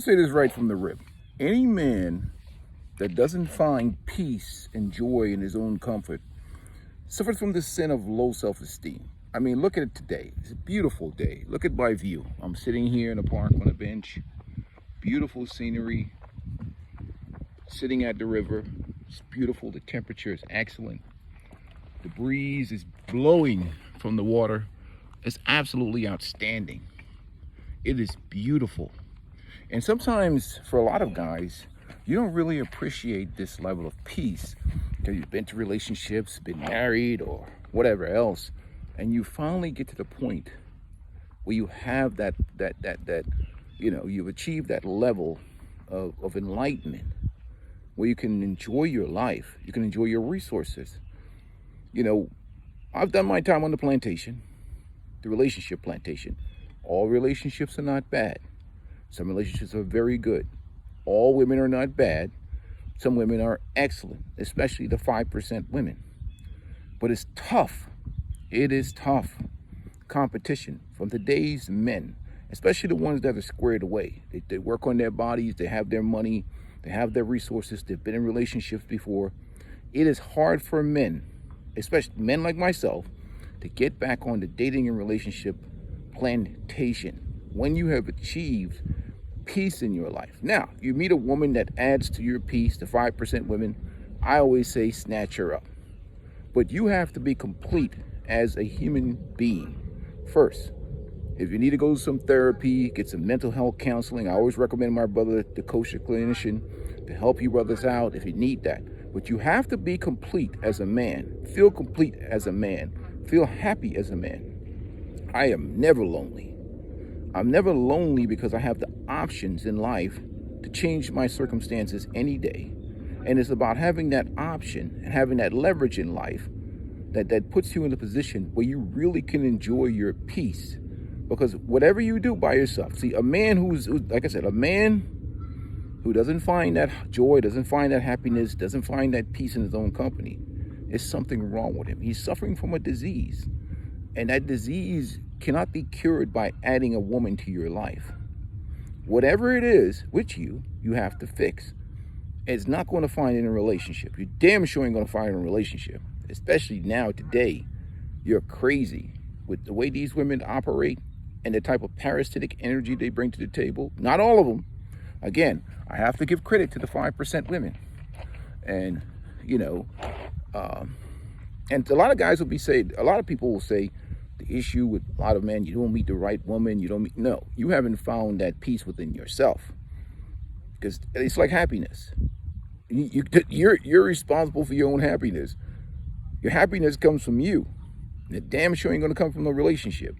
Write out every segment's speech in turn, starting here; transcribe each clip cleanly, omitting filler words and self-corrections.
Say this right from the rip. Any man that doesn't find peace and joy in his own comfort suffers from the sin of low self-esteem. I mean, look at it today. It's a beautiful day. Look at my view. I'm sitting here in the park on a bench. Beautiful scenery. Sitting at the river. It's beautiful. The temperature is excellent. The breeze is blowing from the water. It's absolutely outstanding. It is beautiful. And sometimes for a lot of guys, you don't really appreciate this level of peace because you've been to relationships, been married or whatever else. And you finally get to the point where you have that you've achieved that level of enlightenment where you can enjoy your life. You can enjoy your resources. I've done my time on the plantation, the relationship plantation. All relationships are not bad. Some relationships are very good. All women are not bad. Some women are excellent, especially the 5% women. But it's tough. It is tough. Competition from today's men, especially the ones that are squared away. They work on their bodies, they have their money, they have their resources, they've been in relationships before. It is hard for men, especially men like myself, to get back on the dating and relationship plantation when you have achieved peace in your life. Now, you meet a woman that adds to your peace, the 5% women, I always say snatch her up. But you have to be complete as a human being first. If you need to go to some therapy, get some mental health counseling, I always recommend my brother, the kosher clinician, to help you brothers out if you need that. But you have to be complete as a man, feel complete as a man, feel happy as a man. I am never lonely. I'm never lonely because I have the options in life to change my circumstances any day. And it's about having that option and having that leverage in life that puts you in a position where you really can enjoy your peace. Because whatever you do by yourself, see, a man who's like I said, a man who doesn't find that joy, doesn't find that happiness, doesn't find that peace in his own company, there's something wrong with him. He's suffering from a disease. And that disease cannot be cured by adding a woman to your life. Whatever it is with you, you have to fix. It's not going to find in a relationship. You damn sure ain't going to find in a relationship. Especially now, today, you're crazy with the way these women operate and the type of parasitic energy they bring to the table. Not all of them. Again, I have to give credit to the 5% women. And, and a lot of guys will be saying, a lot of people will say, the issue with a lot of men, you don't meet the right woman, no, you haven't found that peace within yourself. Because it's like happiness. You're responsible for your own happiness. Your happiness comes from you. And it damn sure ain't gonna come from a relationship,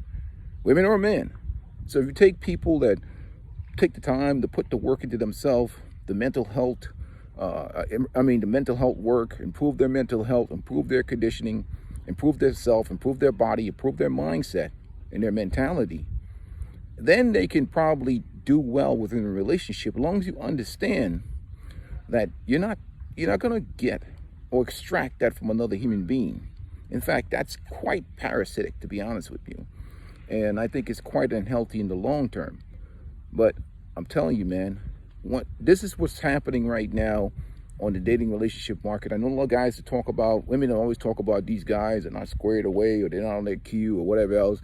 women or men. So if you take people that take the time to put the work into themselves, the mental health, the mental health work, improve their mental health, improve their conditioning, improve their self, improve their body, improve their mindset and their mentality, then they can probably do well within a relationship as long as you understand that you're not going to get or extract that from another human being. In fact, that's quite parasitic, to be honest with you. And I think it's quite unhealthy in the long term. But I'm telling you, man, this is what's happening right now on the dating relationship market. I know a lot of guys that talk about, women always talk about these guys are not squared away or they're not on their queue or whatever else.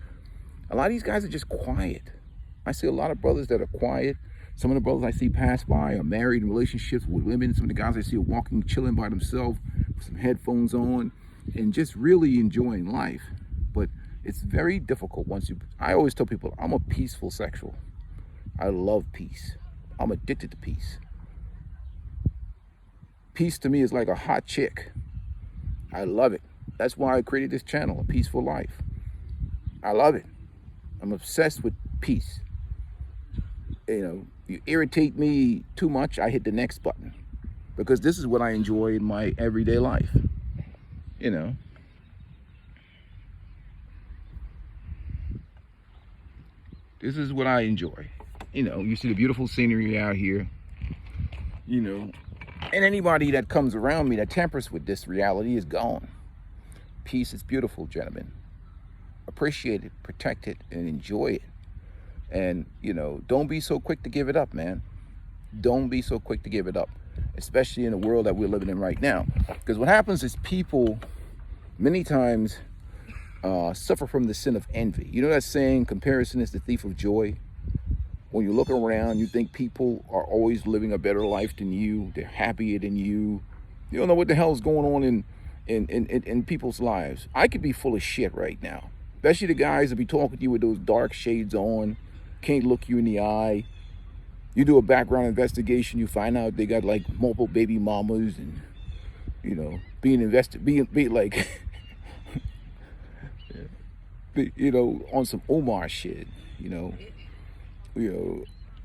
A lot of these guys are just quiet. I see a lot of brothers that are quiet. Some of the brothers I see pass by are married in relationships with women. Some of the guys I see are walking, chilling by themselves with some headphones on and just really enjoying life. But it's very difficult I always tell people, I'm a peaceful sexual. I love peace. I'm addicted to peace. Peace to me is like a hot chick. I love it. That's why I created this channel, A Peaceful Life. I love it. I'm obsessed with peace. You irritate me too much, I hit the next button. Because this is what I enjoy in my everyday life. This is what I enjoy. You see the beautiful scenery out here. And anybody that comes around me that tampers with this reality is gone. Peace is beautiful, gentlemen. Appreciate it, protect it, and enjoy it. And, don't be so quick to give it up, man. don't be so quick to give it up, especially in the world that we're living in right now. Because what happens is people many times suffer from the sin of envy. You know that saying, comparison is the thief of joy? When you look around, you think people are always living a better life than you. They're happier than you. You don't know what the hell is going on in people's lives. I could be full of shit right now, especially the guys that be talking to you with those dark shades on, can't look you in the eye. You do a background investigation, you find out they got like multiple baby mamas, and you know, being like you know, on some Omar shit, you know,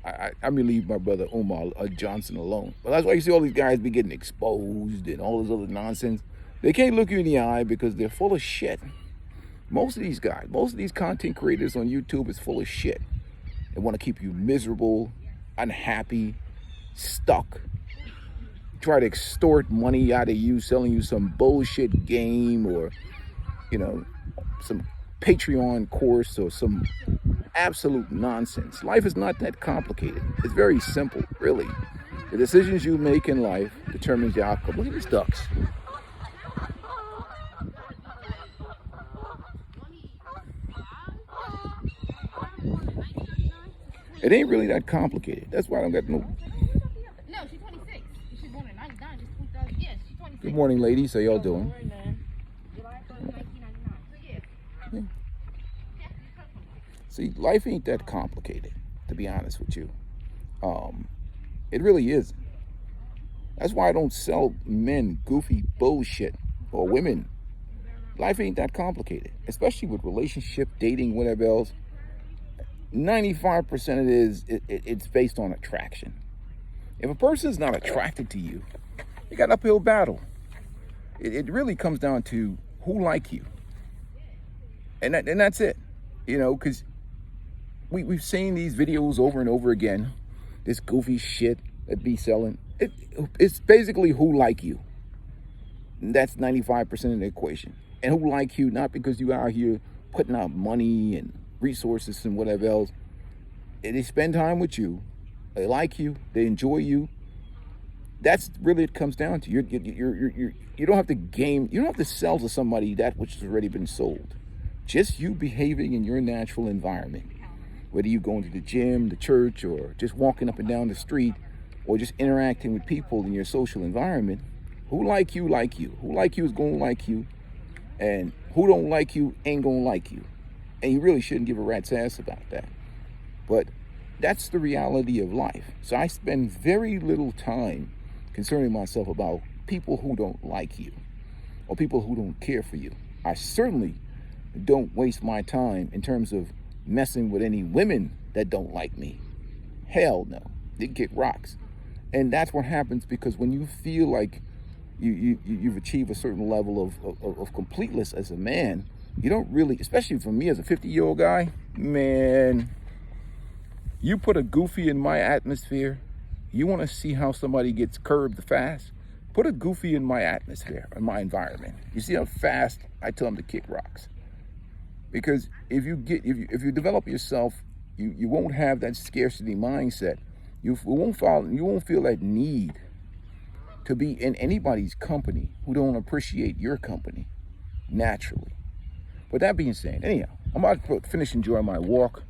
I may leave my brother Omar Johnson alone. But that's why you see all these guys be getting exposed and all this other nonsense. They can't look you in the eye because they're full of shit. Most of these guys, most of these content creators on YouTube is full of shit. They want to keep you miserable, unhappy, stuck. Try to extort money out of you, selling you some bullshit game or, you know, some Patreon course or some absolute nonsense. Life is not that complicated. It's very simple, really. The decisions you make in life determines the outcome. Look at these ducks. It ain't really that complicated. That's why I don't got no. No, she's 26. She's born in 99. She's 2000. Yeah, she's 26. Good morning, ladies. How y'all doing? July 1st, 1999. So, yeah. See, life ain't that complicated, to be honest with you. It really isn't. That's why I don't sell men goofy bullshit or women. Life ain't that complicated, especially with relationship, dating, whatever else. 95% of it is it's based on attraction. If a person is not attracted to you, you got an uphill battle. It really comes down to who like you, and that's it. You know, because we've seen these videos over and over again. This goofy shit that be selling. It's basically who like you. And that's 95% of the equation. And who like you not because you out here putting out money and resources and whatever else. They spend time with you. They like you. They enjoy you. That's really it comes down to. You don't have to game. You don't have to sell to somebody that which has already been sold. Just you behaving in your natural environment. Whether you going to the gym, the church, or just walking up and down the street, or just interacting with people in your social environment, who like you like you. Who like you is going to like you. And who don't like you ain't going to like you. And you really shouldn't give a rat's ass about that. But that's the reality of life. So I spend very little time concerning myself about people who don't like you or people who don't care for you. I certainly don't waste my time in terms of messing with any women that don't like me. Hell no. They kick rocks. And that's what happens because when you feel like you've achieved a certain level of completeness as a man, you don't really, especially for me as a 50-year-old guy, man, you put a goofy in my atmosphere, you want to see how somebody gets curbed fast? Put a goofy in my atmosphere, in my environment. You see how fast I tell them to kick rocks. Because if you develop yourself, you won't have that scarcity mindset. You won't feel that need to be in anybody's company who don't appreciate your company naturally. With that being said, anyhow, I'm about to finish enjoying my walk.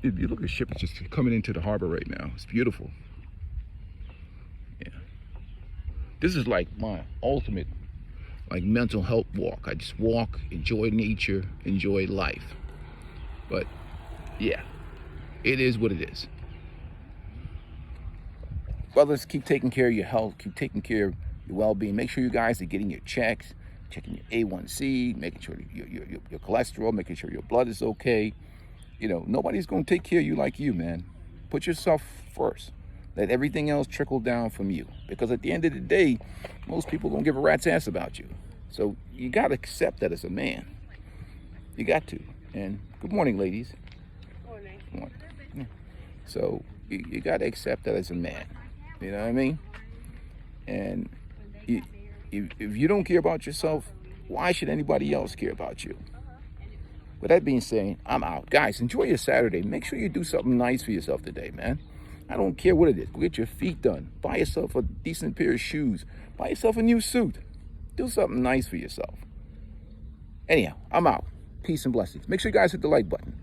If you look at the ship, it's just coming into the harbor right now. It's beautiful. Yeah. This is like my ultimate mental health walk. I just walk, enjoy nature, enjoy life. But yeah, it is what it is. Brothers, keep taking care of your health, keep taking care of your well-being. Make sure you guys are getting your checks, checking your A1C, making sure your cholesterol, making sure your blood is okay. You know, nobody's going to take care of you like you, man. Put yourself first. Let everything else trickle down from you. Because at the end of the day, most people don't give a rat's ass about you. So you got to accept that as a man. You got to. And good morning, ladies. Morning. Good morning. Yeah. So you got to accept that as a man. You know what I mean? And if you don't care about yourself, why should anybody else care about you? With that being said, I'm out. Guys, enjoy your Saturday. Make sure you do something nice for yourself today, man. I don't care what it is. Go get your feet done. Buy yourself a decent pair of shoes. Buy yourself a new suit. Do something nice for yourself. Anyhow, I'm out. Peace and blessings. Make sure you guys hit the like button.